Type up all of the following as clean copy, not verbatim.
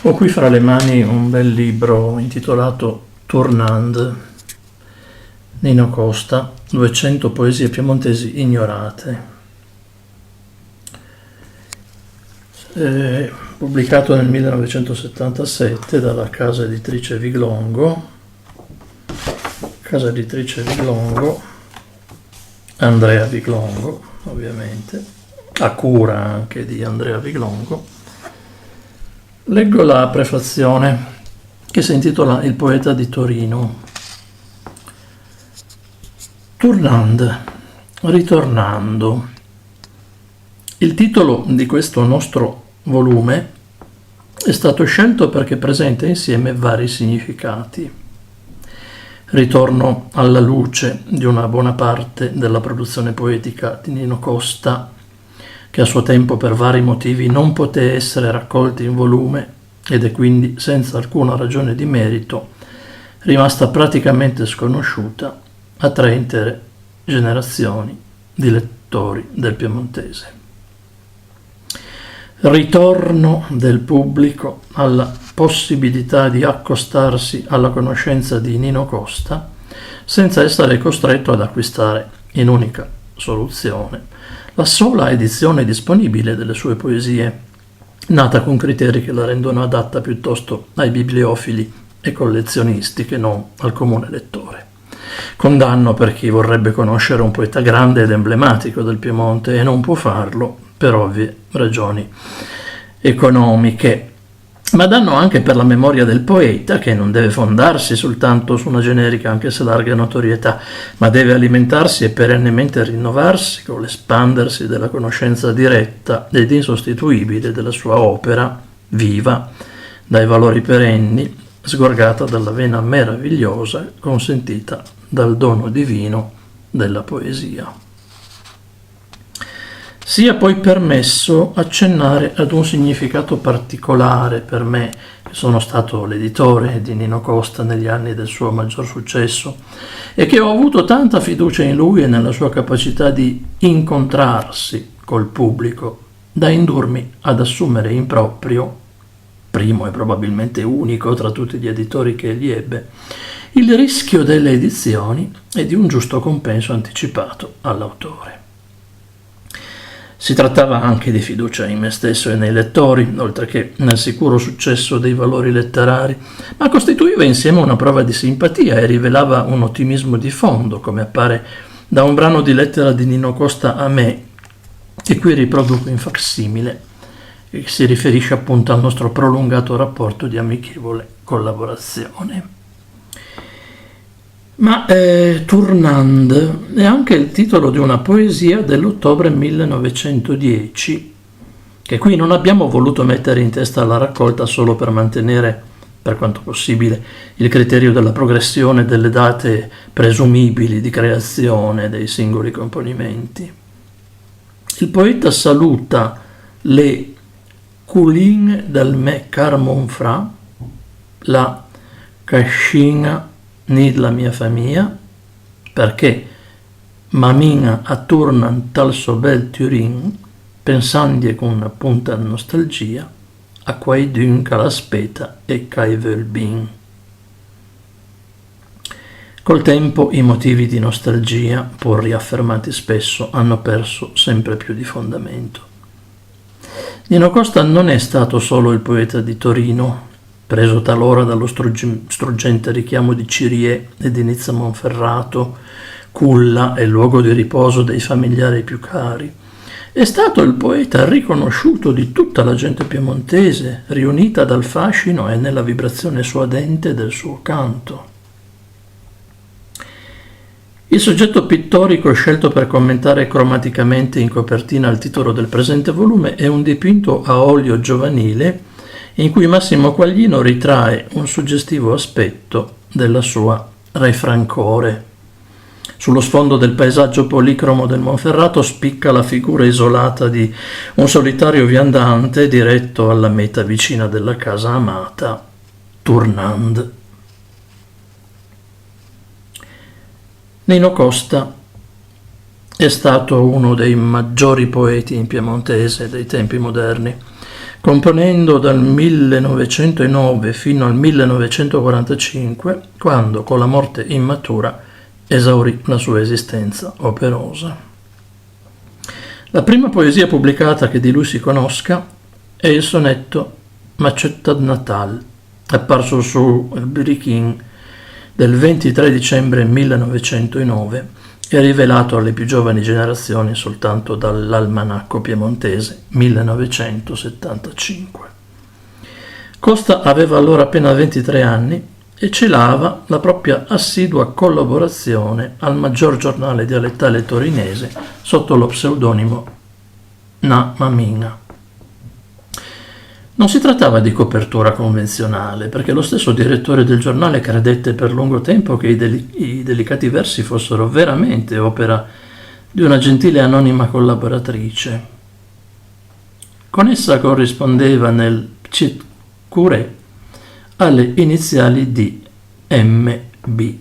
Ho qui fra le mani un bel libro intitolato Tournande, Nino Costa, 200 poesie piemontesi ignorate, pubblicato nel 1977 dalla casa editrice Viglongo, Andrea Viglongo ovviamente, a cura anche di Andrea Viglongo. Leggo la prefazione che si intitola Il poeta di Torino. Tournande, ritornando. Il titolo di questo nostro volume è stato scelto perché presenta insieme vari significati. Ritorno alla luce di una buona parte della produzione poetica di Nino Costa, che a suo tempo per vari motivi non poté essere raccolta in volume ed è quindi senza alcuna ragione di merito rimasta praticamente sconosciuta a 3 intere generazioni di lettori del piemontese. Ritorno del pubblico alla possibilità di accostarsi alla conoscenza di Nino Costa senza essere costretto ad acquistare in unica soluzione la sola edizione disponibile delle sue poesie, nata con criteri che la rendono adatta piuttosto ai bibliofili e collezionisti che non al comune lettore. Condanno per chi vorrebbe conoscere un poeta grande ed emblematico del Piemonte e non può farlo per ovvie ragioni economiche, ma danno anche per la memoria del poeta, che non deve fondarsi soltanto su una generica anche se larga notorietà, ma deve alimentarsi e perennemente rinnovarsi con l'espandersi della conoscenza diretta ed insostituibile della sua opera, viva, dai valori perenni, sgorgata dalla vena meravigliosa consentita dal dono divino della poesia. Sia poi permesso accennare ad un significato particolare per me, che sono stato l'editore di Nino Costa negli anni del suo maggior successo e che ho avuto tanta fiducia in lui e nella sua capacità di incontrarsi col pubblico, da indurmi ad assumere in proprio, primo e probabilmente unico tra tutti gli editori che egli ebbe, il rischio delle edizioni e di un giusto compenso anticipato all'autore. Si trattava anche di fiducia in me stesso e nei lettori, oltre che nel sicuro successo dei valori letterari, ma costituiva insieme una prova di simpatia e rivelava un ottimismo di fondo, come appare da un brano di lettera di Nino Costa a me, che qui riproduco in facsimile, e che si riferisce appunto al nostro prolungato rapporto di amichevole collaborazione. Ma Tournande è anche il titolo di una poesia dell'ottobre 1910, che qui non abbiamo voluto mettere in testa alla raccolta solo per mantenere, per quanto possibile, il criterio della progressione delle date presumibili di creazione dei singoli componimenti. Il poeta saluta le Coulin del me Carmonfra, la cascina ni la mia famiglia, perché mamina a turnan tal so bel Turin, pensandie con una punta nostalgia, a quai dunque l'aspetta e cai vel bin. Col tempo i motivi di nostalgia, pur riaffermati spesso, hanno perso sempre più di fondamento. Nino Costa non è stato solo il poeta di Torino, preso talora dallo struggente richiamo di Cirie e di Nizza Monferrato, culla e luogo di riposo dei familiari più cari. È stato il poeta riconosciuto di tutta la gente piemontese, riunita dal fascino e nella vibrazione suadente del suo canto. Il soggetto pittorico scelto per commentare cromaticamente in copertina il titolo del presente volume è un dipinto a olio giovanile in cui Massimo Quaglino ritrae un suggestivo aspetto della sua Re Francore. Sullo sfondo del paesaggio policromo del Monferrato spicca la figura isolata di un solitario viandante diretto alla meta vicina della casa amata, Tournande. Nino Costa è stato uno dei maggiori poeti in piemontese dei tempi moderni, componendo dal 1909 fino al 1945, quando con la morte immatura esaurì la sua esistenza operosa. La prima poesia pubblicata che di lui si conosca è il sonetto Macetta de Natal, apparso su Il Birichín del 23 dicembre 1909 e rivelato alle più giovani generazioni soltanto dall'Almanacco Piemontese 1975. Costa aveva allora appena 23 anni e celava la propria assidua collaborazione al maggior giornale dialettale torinese sotto lo pseudonimo Na Maminga. Non si trattava di copertura convenzionale, perché lo stesso direttore del giornale credette per lungo tempo che i delicati versi fossero veramente opera di una gentile anonima collaboratrice. Con essa corrispondeva nel P'tit Curé alle iniziali di MB.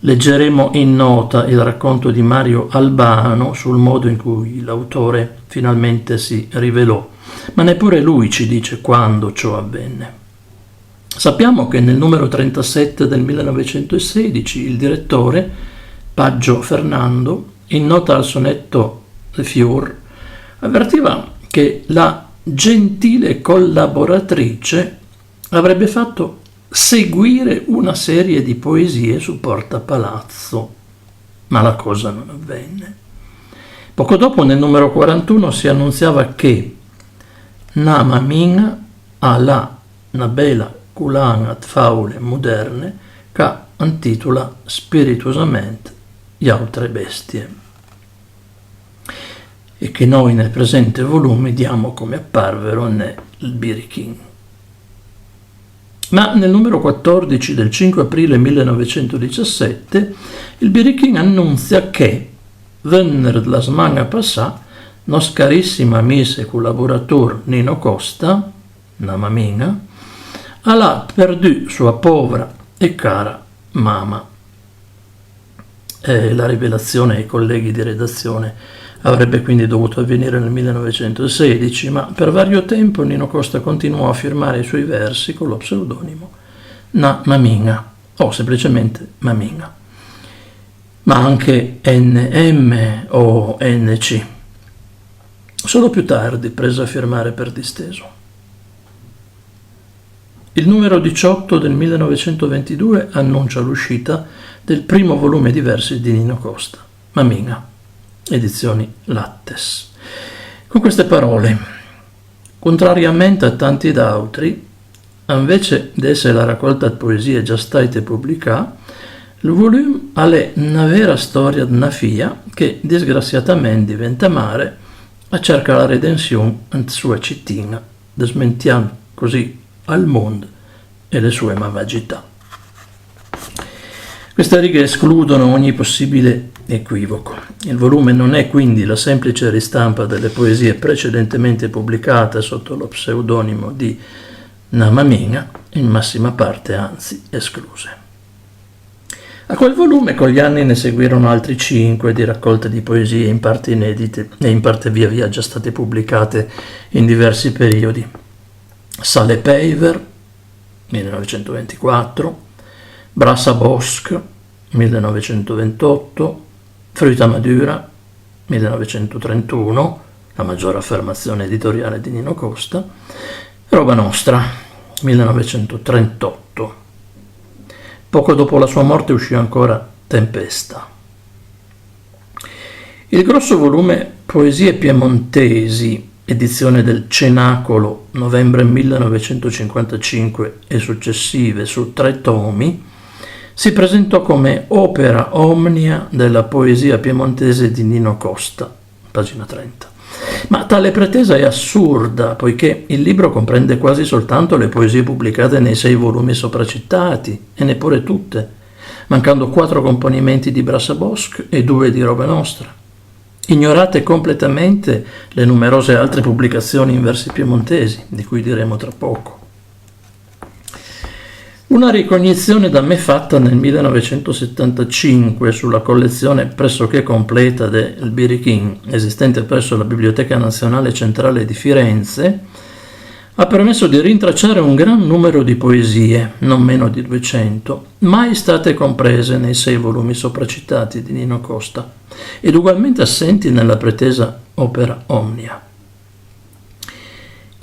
Leggeremo in nota il racconto di Mario Albano sul modo in cui l'autore finalmente si rivelò, ma neppure lui ci dice quando ciò avvenne. Sappiamo che nel numero 37 del 1916 il direttore, Paggio Fernando, in nota al sonetto Le Fior, avvertiva che la gentile collaboratrice avrebbe fatto seguire una serie di poesie su Porta Palazzo, ma la cosa non avvenne. Poco dopo, nel numero 41, si annunziava che Na Maminga alla una bella culanat faule moderne che intitola spirituosamente Gli altre bestie, e che noi nel presente volume diamo come apparvero nel Birichín. Ma nel numero 14 del 5 aprile 1917 il Birichín annunzia che venerdì la settimana passata nos carissima amico e collaborator Nino Costa, una mamina, ha perduto sua povera e cara mamma. La rivelazione ai colleghi di redazione avrebbe quindi dovuto avvenire nel 1916, ma per vario tempo Nino Costa continuò a firmare i suoi versi con lo pseudonimo Na Maminga o semplicemente Maminga, ma anche NM o NC. Solo più tardi prese a firmare per disteso. Il numero 18 del 1922 annuncia l'uscita del primo volume di versi di Nino Costa, Maminga, edizioni Lattes. Con queste parole, contrariamente a tanti d'autri, invece di essere la raccolta di poesie già state pubblicate, il volume è una vera storia di una figlia che disgraziatamente diventa mare a cercare la redenzione in sua cittadina, desmentiando così al mondo e le sue malvagità. Queste righe escludono ogni possibile equivoco. Il volume non è quindi la semplice ristampa delle poesie precedentemente pubblicate sotto lo pseudonimo di Na Maminga, in massima parte anzi escluse. A quel volume con gli anni ne seguirono altri 5 di raccolte di poesie in parte inedite e in parte via via già state pubblicate in diversi periodi. Sale Peiver, 1924, Brasa Bosch, 1928, Fruita Madura, 1931, la maggiore affermazione editoriale di Nino Costa, Roba Nostra, 1938. Poco dopo la sua morte uscì ancora Tempesta. Il grosso volume Poesie piemontesi, edizione del Cenacolo, novembre 1955 e successive, su 3 tomi, si presentò come opera omnia della poesia piemontese di Nino Costa, pagina 30. Ma tale pretesa è assurda, poiché il libro comprende quasi soltanto le poesie pubblicate nei 6 volumi sopracitati, e neppure tutte, mancando 4 componimenti di Brasa Bosch e 2 di Roba Nostra. Ignorate completamente le numerose altre pubblicazioni in versi piemontesi, di cui diremo tra poco. Una ricognizione da me fatta nel 1975 sulla collezione pressoché completa del Birichìn, esistente presso la Biblioteca Nazionale Centrale di Firenze, ha permesso di rintracciare un gran numero di poesie, non meno di 200, mai state comprese nei 6 volumi sopracitati di Nino Costa, ed ugualmente assenti nella pretesa opera Omnia.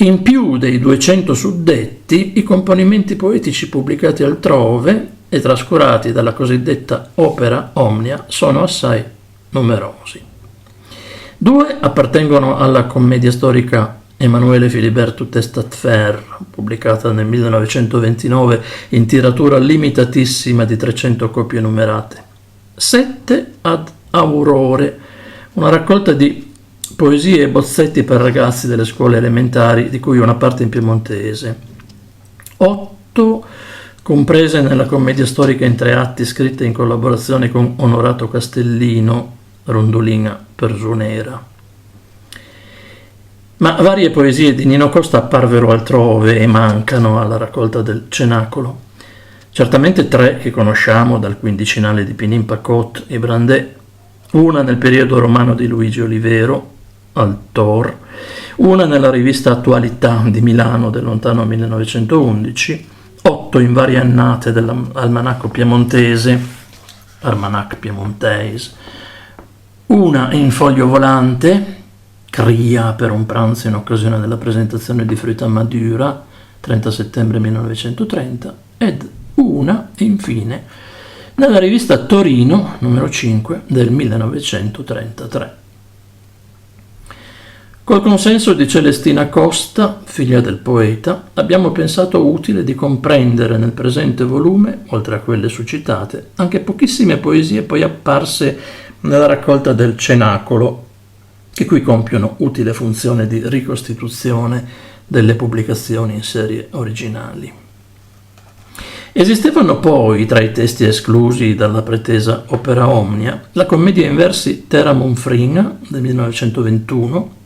In più dei 200 suddetti, i componimenti poetici pubblicati altrove e trascurati dalla cosiddetta opera Omnia sono assai numerosi. 2 appartengono alla commedia storica Emanuele Filiberto Testatfer, pubblicata nel 1929 in tiratura limitatissima di 300 copie numerate. 7 ad Aurore, una raccolta di poesie e bozzetti per ragazzi delle scuole elementari, di cui una parte in piemontese. 8 comprese nella commedia storica in 3 atti scritta in collaborazione con Onorato Castellino, Rondolina Persunera. Ma varie poesie di Nino Costa apparvero altrove e mancano alla raccolta del Cenacolo. Certamente 3 che conosciamo dal quindicinale di Pinin Pacot e Brandet, una nel periodo romano di Luigi Olivero, al Tor, una nella rivista Attualità di Milano del lontano 1911, 8 in varie annate dell'Almanacco Piemontese, Almanac Piemontese, una in foglio volante, Cria per un pranzo in occasione della presentazione di Frutta Madura, 30 settembre 1930, ed una, infine, nella rivista Torino, numero 5, del 1933. Col consenso di Celestina Costa, figlia del poeta, abbiamo pensato utile di comprendere nel presente volume, oltre a quelle suscitate, anche pochissime poesie poi apparse nella raccolta del Cenacolo, che qui compiono utile funzione di ricostituzione delle pubblicazioni in serie originali. Esistevano poi, tra i testi esclusi dalla pretesa opera Omnia, la commedia in versi Terra Monfrina del 1921,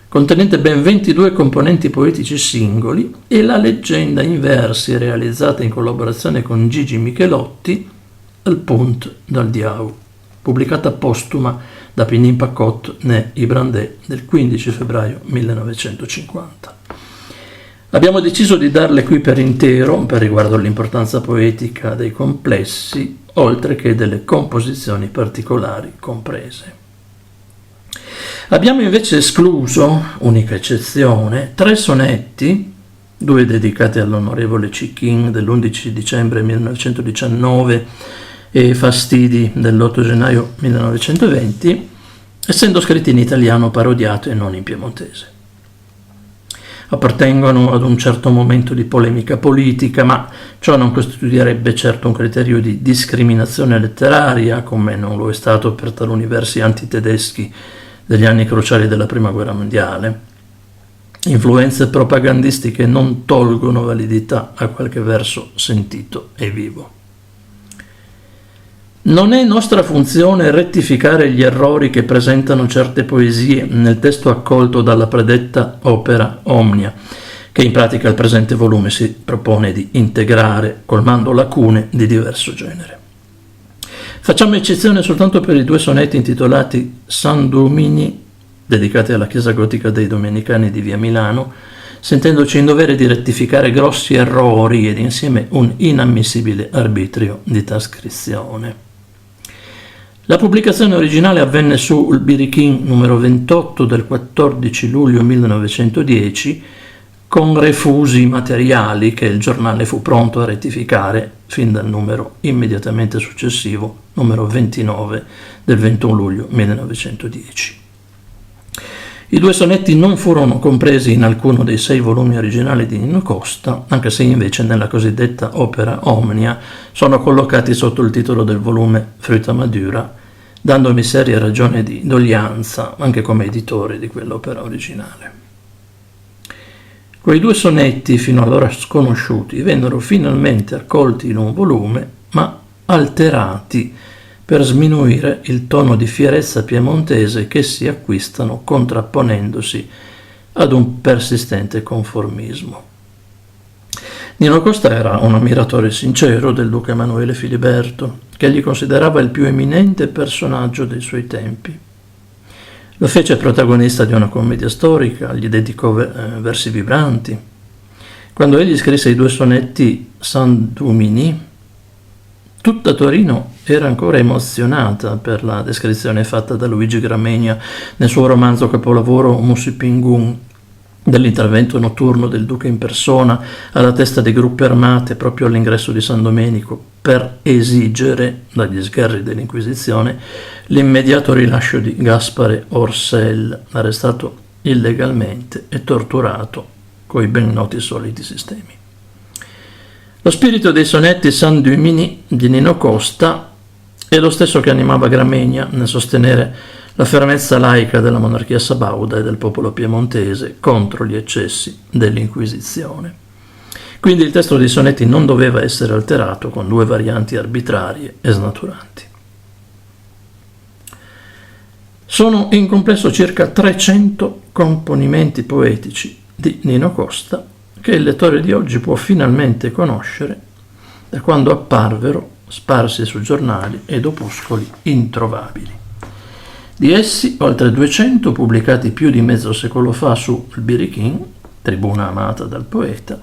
contenente ben 22 componenti poetici singoli, e la leggenda in versi realizzata in collaborazione con Gigi Michelotti, Il Punt dal Diau, pubblicata postuma da Pinin Pacot né i Brandet del 15 febbraio 1950. Abbiamo deciso di darle qui per intero, per riguardo all'importanza poetica dei complessi, oltre che delle composizioni particolari comprese. Abbiamo invece escluso, unica eccezione, 3 sonetti, 2 dedicati all'onorevole Cicchin dell'11 dicembre 1919 e Fastidi dell'8 gennaio 1920, essendo scritti in italiano parodiato e non in piemontese. Appartengono ad un certo momento di polemica politica, ma ciò non costituirebbe certo un criterio di discriminazione letteraria, come non lo è stato per taluni versi antitedeschi degli anni cruciali della Prima Guerra Mondiale. Influenze propagandistiche non tolgono validità a qualche verso sentito e vivo. Non è nostra funzione rettificare gli errori che presentano certe poesie nel testo accolto dalla predetta opera Omnia, che in pratica il presente volume si propone di integrare, colmando lacune di diverso genere. Facciamo eccezione soltanto per i 2 sonetti intitolati San Domini, dedicati alla chiesa gotica dei Domenicani di via Milano, sentendoci in dovere di rettificare grossi errori ed insieme un inammissibile arbitrio di trascrizione. La pubblicazione originale avvenne sul Birichìn numero 28 del 14 luglio 1910, con refusi materiali che il giornale fu pronto a rettificare fin dal numero immediatamente successivo, numero 29 del 21 luglio 1910. I 2 sonetti non furono compresi in alcuno dei 6 volumi originali di Nino Costa, anche se invece nella cosiddetta opera Omnia sono collocati sotto il titolo del volume Frutta Madura, dandomi serie ragioni di doglianza anche come editore di quell'opera originale. Quei 2 sonetti, fino allora sconosciuti, vennero finalmente accolti in un volume, ma alterati per sminuire il tono di fierezza piemontese che si acquistano contrapponendosi ad un persistente conformismo. Nino Costa era un ammiratore sincero del duca Emanuele Filiberto, che gli considerava il più eminente personaggio dei suoi tempi. Lo fece protagonista di una commedia storica, gli dedicò versi vibranti. Quando egli scrisse i 2 sonetti San Dumini, tutta Torino era ancora emozionata per la descrizione fatta da Luigi Gramegna nel suo romanzo capolavoro Musipingun, dell'intervento notturno del duca in persona alla testa dei gruppi armati proprio all'ingresso di San Domenico per esigere dagli sgherri dell'Inquisizione l'immediato rilascio di Gaspare Orsel, arrestato illegalmente e torturato coi ben noti soliti sistemi. Lo spirito dei sonetti San Dumini di Nino Costa è lo stesso che animava Gramegna nel sostenere la fermezza laica della monarchia sabauda e del popolo piemontese contro gli eccessi dell'Inquisizione. Quindi il testo dei sonetti non doveva essere alterato con 2 varianti arbitrarie e snaturanti. Sono in complesso circa 300 componimenti poetici di Nino Costa che il lettore di oggi può finalmente conoscere da quando apparvero sparsi su giornali ed opuscoli introvabili. Di essi, oltre 200 pubblicati più di mezzo secolo fa su Il Birikin, tribuna amata dal poeta,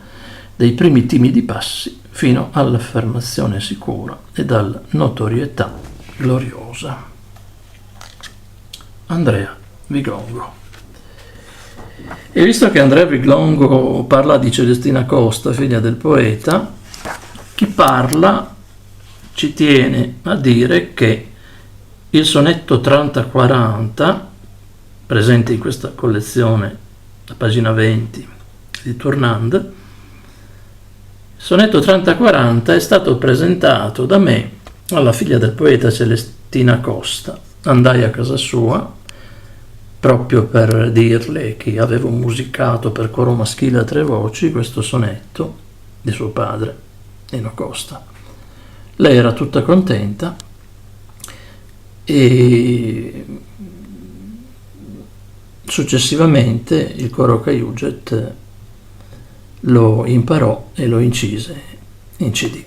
dei primi timidi passi fino all'affermazione sicura e alla notorietà gloriosa. Andrea Vigongo. E visto che Andrea Vigongo parla di Celestina Costa, figlia del poeta, chi parla ci tiene a dire che il sonetto 30-40, presente in questa collezione, a pagina 20 di Tournand, il sonetto 30-40 è stato presentato da me alla figlia del poeta Celestina Costa. Andai a casa sua proprio per dirle che avevo musicato per coro maschile a 3 voci questo sonetto di suo padre, Nino Costa. Lei era tutta contenta e successivamente il coro Caiuget lo imparò e lo incise in CD.